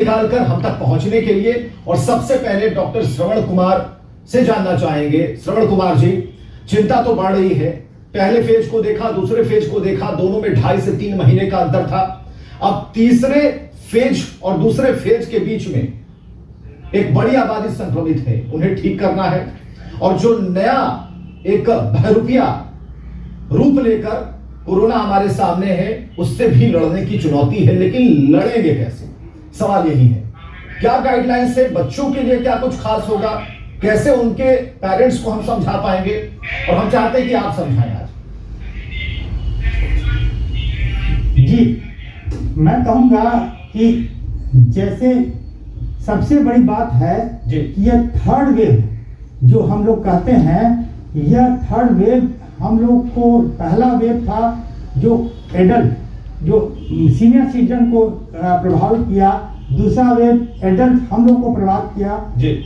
निकालकर हम तक पहुंचने के लिए। और सबसे पहले डॉक्टर श्रवण कुमार से जानना चाहेंगे। श्रवण कुमार जी, चिंता तो बढ़ रही है। पहले फेज को देखा, दूसरे फेज को देखा, दोनों में 2.5 से 3 महीने का अंतर था। अब तीसरे फेज और दूसरे फेज के बीच में एक बड़ी आबादी संक्रमित है, उन्हें ठीक करना है। और जो नया एक बहरूपिया रूप लेकर कोरोना हमारे सामने है, उससे भी लड़ने की चुनौती है। लेकिन लड़ेंगे कैसे, सवाल यही है। क्या गाइडलाइन से बच्चों के लिए क्या कुछ खास होगा, कैसे उनके पेरेंट्स को हम समझा पाएंगे, और हम चाहते हैं कि आप समझाएं आज। जी, मैं कहूंगा कि जैसे सबसे बड़ी बात है कि यह थर्ड वेव जो हम लोग कहते हैं, यह थर्ड वेव हम लोग को, पहला वेव था जो एडल्ट, जो सीनियर सिटीजन को प्रभावित किया, दूसरा वेव एडल्ट हम लोग को प्रभावित किया,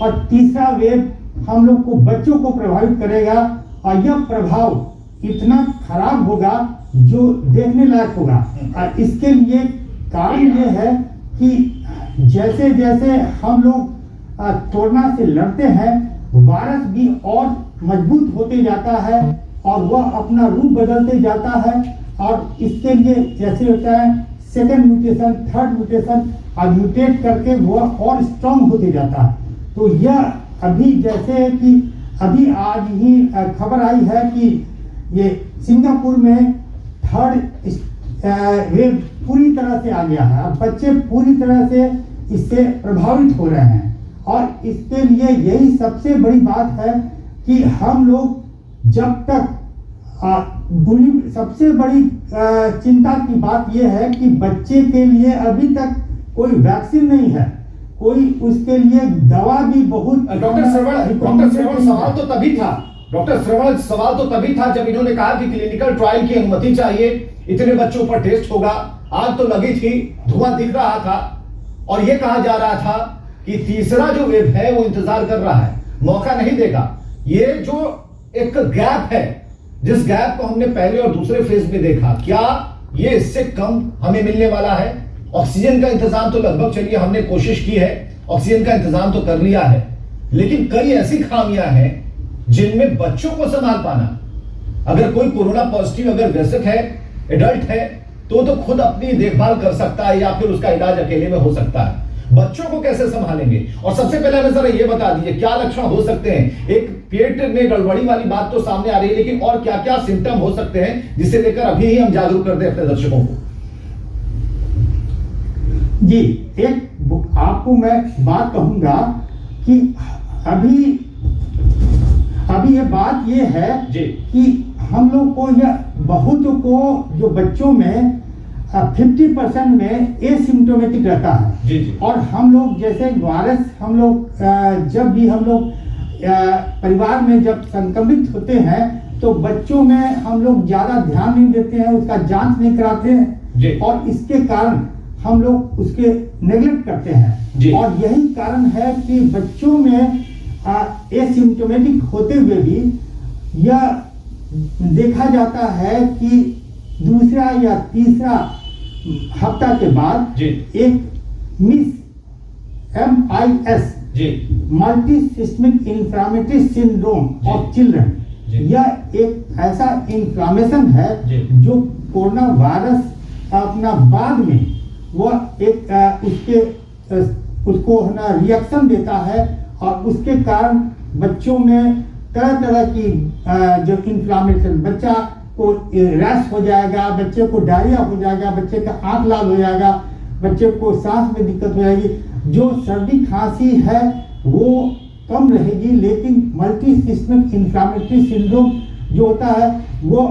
और तीसरा वेव हम लोग को बच्चों को प्रभावित करेगा। और यह प्रभाव इतना खराब होगा जो देखने लायक होगा। और इसके लिए कारण यह है कि जैसे जैसे हम लोग कोरोना से लड़ते हैं, वायरस भी और मजबूत होते जाता है और वह अपना रूप बदलते जाता है। और इसके लिए जैसे होता है सेकंड म्यूटेशन, थर्ड म्यूटेशन, और म्यूटेट करके वह और स्ट्रांग होते जाता है। तो यह अभी जैसे कि अभी आज ही खबर आई है कि ये सिंगापुर में थर्ड वेव पूरी तरह से आ गया है। अब बच्चे पूरी तरह से इससे प्रभावित हो रहे हैं। और इसके लिए यही सबसे बड़ी बात है कि हम लोग जब तक सबसे बड़ी चिंता की बात यह है कि बच्चे के लिए अभी तक कोई वैक्सीन नहीं है, कोई उसके लिए दवा भी बहुत। डॉक्टर श्रवण सवाल तो तभी था, डॉक्टर श्रवण सवाल तो तभी था जब इन्होंने कहा कि क्लिनिकल ट्रायल की अनुमति चाहिए, इतने बच्चों पर टेस्ट होगा। आग तो लगी थी, धुआं दिख रहा था, और यह कहा जा रहा था कि तीसरा जो वेव है वो इंतजार कर रहा है, मौका नहीं देगा। ये जो एक गैप है, जिस गैप को हमने पहले और दूसरे फेज में देखा, क्या ये इससे कम हमें मिलने वाला है? ऑक्सीजन का इंतजाम तो लगभग, चलिए हमने कोशिश की है, ऑक्सीजन का इंतजाम तो कर लिया है, लेकिन कई ऐसी खामियां हैं जिनमें बच्चों को संभाल पाना, अगर कोई कोरोना पॉजिटिव अगर ग्रसित है, एडल्ट है, तो खुद अपनी देखभाल कर सकता है या फिर उसका इलाज अकेले में हो सकता है। बच्चों को कैसे संभालेंगे? और सबसे पहले हमें जरा ये बता दीजिए क्या लक्षण हो सकते हैं। एक पेट में गड़बड़ी वाली बात तो सामने आ रही है, लेकिन और क्या क्या सिम्टम हो सकते हैं जिसे लेकर अभी ही हम जागरूक कर दें अपने दर्शकों को। जी, एक आपको मैं बात कहूंगा कि अभी ये बात ये है कि हम लोग को यह बहुत को जो बच्चों में 50% में एसिम्प्टोमेटिक रहता है। जी। और हम लोग जैसे वायरस, हम लोग जब भी हम लोग परिवार में जब संक्रमित होते हैं तो बच्चों में हम लोग ज्यादा ध्यान नहीं देते हैं, उसका जांच नहीं कराते हैं, और इसके कारण हम लोग उसके नेग्लेक्ट करते हैं। और यही कारण है कि बच्चों में एसिम्प्टोमेटिक होते हुए भी यह देखा जाता है कि दूसरा या तीसरा हफ्ता के बाद एक MIS multi systemic inflammatory syndrome of children, यह एक ऐसा इन्फ्लामेशन है जो कोरोना वायरस अपना बाद में वह एक उसको ना रिएक्शन देता है, और उसके कारण बच्चों में तरह तरह की जो इन्फ्लामेशन, बच्चा को रैश हो जाएगा, बच्चे को डायरिया हो जाएगा, बच्चे का आंख लाल हो जाएगा, बच्चे को सांस में दिक्कत हो जाएगी। जो सर्दी खांसी है वो कम रहेगी, लेकिन मल्टी सिस्टमिक इन्फ्लामेटरी सिंड्रोम जो होता है वो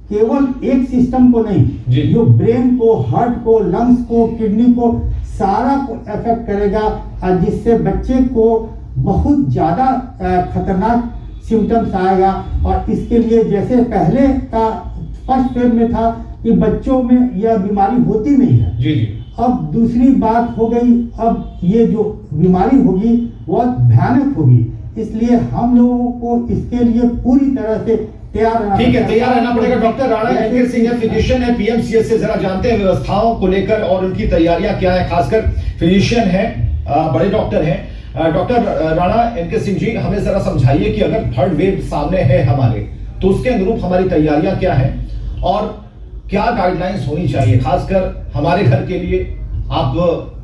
केवल एक सिस्टम को नहीं, जो ब्रेन को, हार्ट को, लंग्स को, किडनी को, सारा को इफेक्ट करेगा, जिससे बच्चे को बहुत ज्यादा खतरनाक सिम्टम्स आएगा। और इसके लिए जैसे पहले का फर्स्ट फेज में था कि बच्चों में यह बीमारी होती नहीं है, अब दूसरी बात हो गई, अब ये जो बीमारी होगी वह भयानक होगी। इसलिए हम लोगों को इसके लिए पूरी तरह से तैयार रहना ठीक है, पड़ेगा। तैयार रहना पड़ेगा। डॉक्टर राणा एनके सिंह है, फिजिशियन है, पीएमसीएच से, जरा जानते हैं व्यवस्थाओं को लेकर और उनकी तैयारियां क्या है। खासकर फिजिशियन है, बड़े डॉक्टर हैं। डॉक्टर राणा एनके सिंह जी, हमें जरा समझाइए कि अगर थर्ड वेव सामने है हमारे, तो उसके अनुरूप हमारी तैयारियां क्या है और क्या गाइडलाइंस होनी चाहिए, खासकर हमारे घर के लिए। आप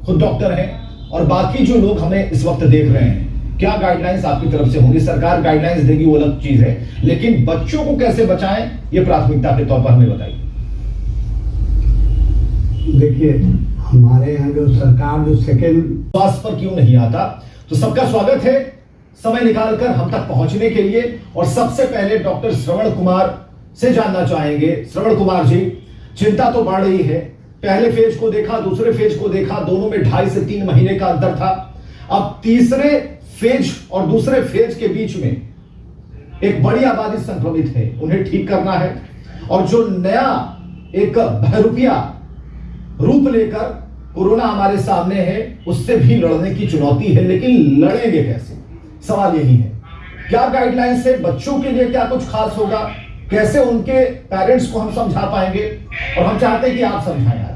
खुद डॉक्टर हैं और बाकी जो लोग हमें इस वक्त देख रहे हैं, क्या गाइडलाइंस आपकी तरफ से होंगी? सरकार गाइडलाइंस देगी वो अलग चीज है, लेकिन बच्चों को कैसे बचाएं, ये प्राथमिकता के तौर पर हमें बताइए। देखिए, हमारे यहाँ जो सरकार जो सेकेंड स्वास्थ्य पर क्यों नहीं आता, तो सबका स्वागत है समय निकालकर हम तक पहुंचने के लिए। और सबसे पहले डॉक्टर श्रवण कुमार से जानना चाहेंगे। श्रवण कुमार जी, चिंता तो बढ़ रही है, पहले फेज को देखा, दूसरे फेज को देखा, दोनों में 2.5 से 3 महीने का अंतर था। अब तीसरे फेज और दूसरे फेज के बीच में एक बड़ी आबादी संक्रमित है, उन्हें ठीक करना है। और जो नया एक बहरूपिया रूप लेकर कोरोना हमारे सामने है, उससे भी लड़ने की चुनौती है, लेकिन लड़ेंगे कैसे, सवाल यही है। क्या गाइडलाइंस है, बच्चों के लिए क्या कुछ खास होगा, कैसे उनके पेरेंट्स को हम समझा पाएंगे, और हम चाहते हैं कि आप समझाएं आज।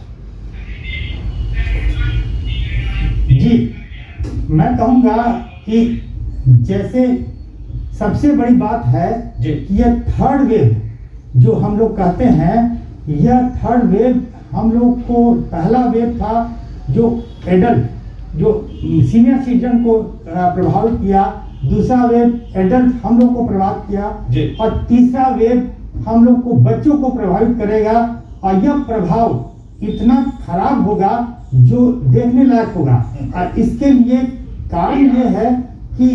जी, मैं कहूंगा कि जैसे सबसे बड़ी बात है जी। कि यह थर्ड वेव जो हम लोग कहते हैं, यह थर्ड वेव हम लोग को, पहला वेव था जो एडल्ट, जो सीनियर सिटीजन को प्रभावित किया, दूसरा वेव एडल्ट हम लोग को प्रभावित किया, और तीसरा वेव हम लोग को बच्चों को प्रभावित करेगा। और यह प्रभाव इतना खराब होगा जो देखने लायक होगा। और इसके लिए कारण ये है कि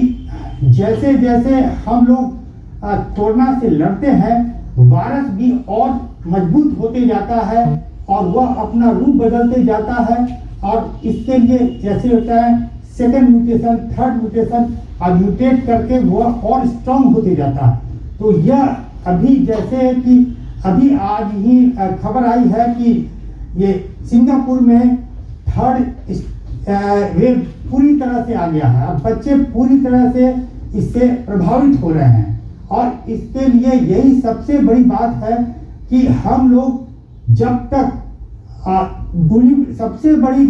जैसे जैसे हम लोग कोरोना से लड़ते हैं, वायरस भी और मजबूत होते जाता है और वह अपना रूप बदलते जाता है। और इसके लिए जैसे होता है सेकेंड म्यूटेशन, थर्ड म्यूटेशन, और म्यूटेट करके वह और स्ट्रांग होते जाता है। तो यह अभी जैसे कि अभी आज ही खबर आई है कि ये सिंगापुर में थर्ड वेव पूरी तरह से आ गया है। अब बच्चे पूरी तरह से इससे प्रभावित हो रहे हैं, और इसके लिए यही सबसे बड़ी बात है कि हम लोग जब तक सबसे बड़ी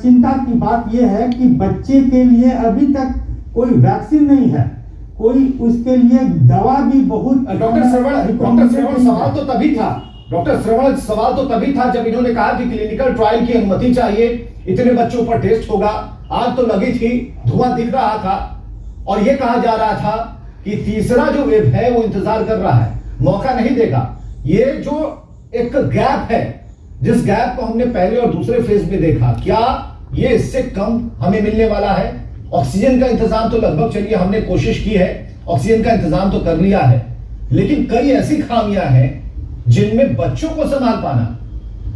चिंता की बात यह है कि बच्चे के लिए अभी तक कोई वैक्सीन नहीं है, कोई उसके लिए दवा भी बहुत। डॉक्टर श्रवण, सवाल तो तभी था, डॉक्टर श्रवण, सवाल तो तभी था जब इन्होंने कहा कि क्लिनिकल ट्रायल की अनुमति चाहिए, इतने बच्चों पर टेस्ट होगा। आग तो लगी थी, धुआं दिख रहा था, और यह कहा जा रहा था कि तीसरा जो वेव है वो इंतजार कर रहा है, मौका नहीं देगा। ये जो एक गैप है, जिस गैप को हमने पहले और दूसरे फेज में देखा, क्या ये इससे कम हमें मिलने वाला है? ऑक्सीजन का इंतजाम तो लगभग, चलिए हमने कोशिश की है, ऑक्सीजन का इंतजाम तो कर लिया है, लेकिन कई ऐसी खामियां हैं जिनमें बच्चों को संभाल पाना,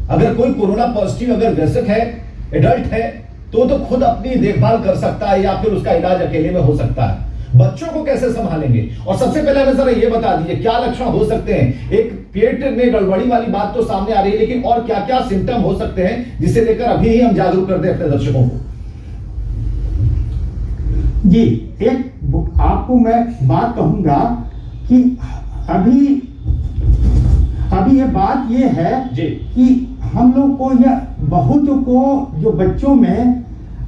अगर कोई कोरोना पॉजिटिव अगर ग्रसित है, एडल्ट है, तो खुद अपनी देखभाल कर सकता है, या फिर उसका इलाज अकेले में हो सकता है। बच्चों को कैसे संभालेंगे? और सबसे पहले हमें जरा ये बता दीजिए, क्या लक्षण हो सकते हैं? एक पेट में गड़बड़ी वाली बात तो सामने आ रही है, लेकिन और क्या क्या सिम्टम हो सकते हैं जिसे लेकर अभी ही हम जागरूक कर दें अपने दर्शकों को? जी, एक आपको मैं बात कहूंगा कि अभी ये बात ये है जी कि हम लोग को यह बहुत को जो बच्चों में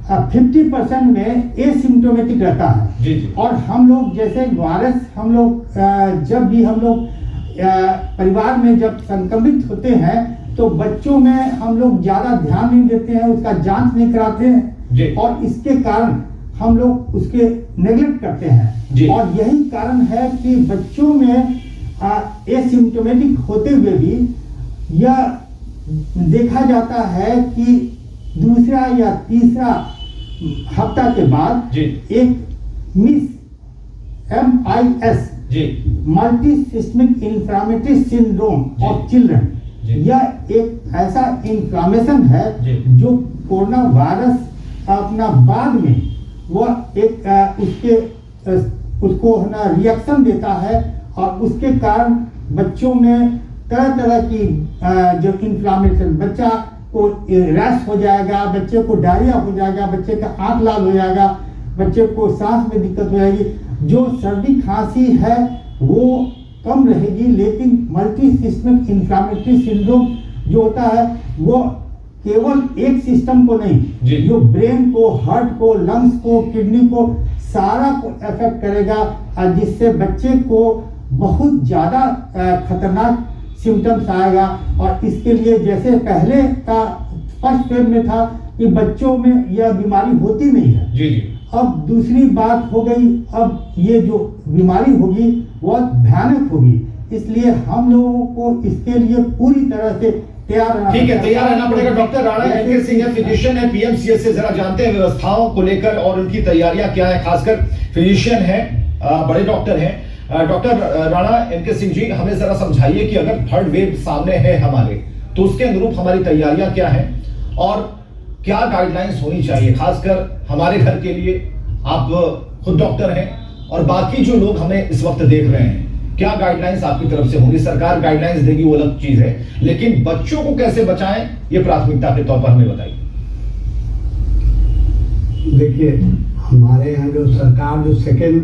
50% में एसिम्प्टोमेटिक रहता है। जी जी। और हम लोग जैसे वायरस, हम लोग जब भी हम लोग परिवार में जब संक्रमित होते हैं, तो बच्चों में हम लोग ज्यादा ध्यान नहीं देते हैं, उसका जांच नहीं कराते हैं, और इसके कारण हम लोग उसके नेग्लेक्ट करते हैं। और यही कारण है कि बच्चों में एसिम्प्टोमेटिक होते हुए भी यह देखा जाता है कि दूसरा या तीसरा हफ्ता के बाद एक MIS multi systemic inflammatory syndrome of children, यह एक ऐसा इन्फ्लामेशन है जो कोरोना वायरस अपना बाद में वह एक उसको ना रिएक्शन देता है, और उसके कारण बच्चों में तरह तरह की जो इन्फ्लामेशन, बच्चा को रैश हो जाएगा, बच्चे को डायरिया हो जाएगा, बच्चे का आंख लाल हो जाएगा, बच्चे को सांस में दिक्कत हो जाएगी। जो सर्दी खांसी है वो कम रहेगी, लेकिन मल्टी सिस्टमिक इन्फ्लामेटरी सिंड्रोम जो होता है वो केवल एक सिस्टम को जी। नहीं, जो ब्रेन को, हार्ट को, लंग्स को, किडनी को, सारा को अफेक्ट करेगा, और जिससे बच्चे को बहुत ज्यादा खतरनाक सिम्टम्स आएगा। और इसके लिए जैसे पहले का फर्स्ट फेज में था कि बच्चों में यह बीमारी होती नहीं है, जी जी, अब दूसरी बात हो गई, अब ये जो बीमारी होगी वह भयानक होगी, इसलिए हम लोगों को इसके लिए पूरी तरह से तैयार रहना ठीक है, तैयार रहना पड़ेगा। डॉक्टर राणा एनके सिंह है, फिजिशियन है, पीएमसीएच से, जरा जानते हैं व्यवस्थाओं को लेकर और उनकी तैयारियां क्या है, खासकर फिजिशियन है, बड़े डॉक्टर हैं। डॉक्टर राणा एनके सिंह जी, हमें जरा समझाइए कि अगर थर्ड वेव सामने है हमारे, तो उसके अनुरूप हमारी तैयारियां क्या है और क्या गाइडलाइंस होनी चाहिए, खासकर हमारे घर के लिए। आप खुद डॉक्टर हैं और बाकी जो लोग हमें इस वक्त देख रहे हैं, क्या गाइडलाइंस आपकी तरफ से होंगी? सरकार गाइडलाइंस देगी वो अलग चीज है, लेकिन बच्चों को कैसे बचाएं, ये प्राथमिकता के तौर पर हमें बताइए। देखिए, हमारे यहाँ जो सरकार जो सेकेंड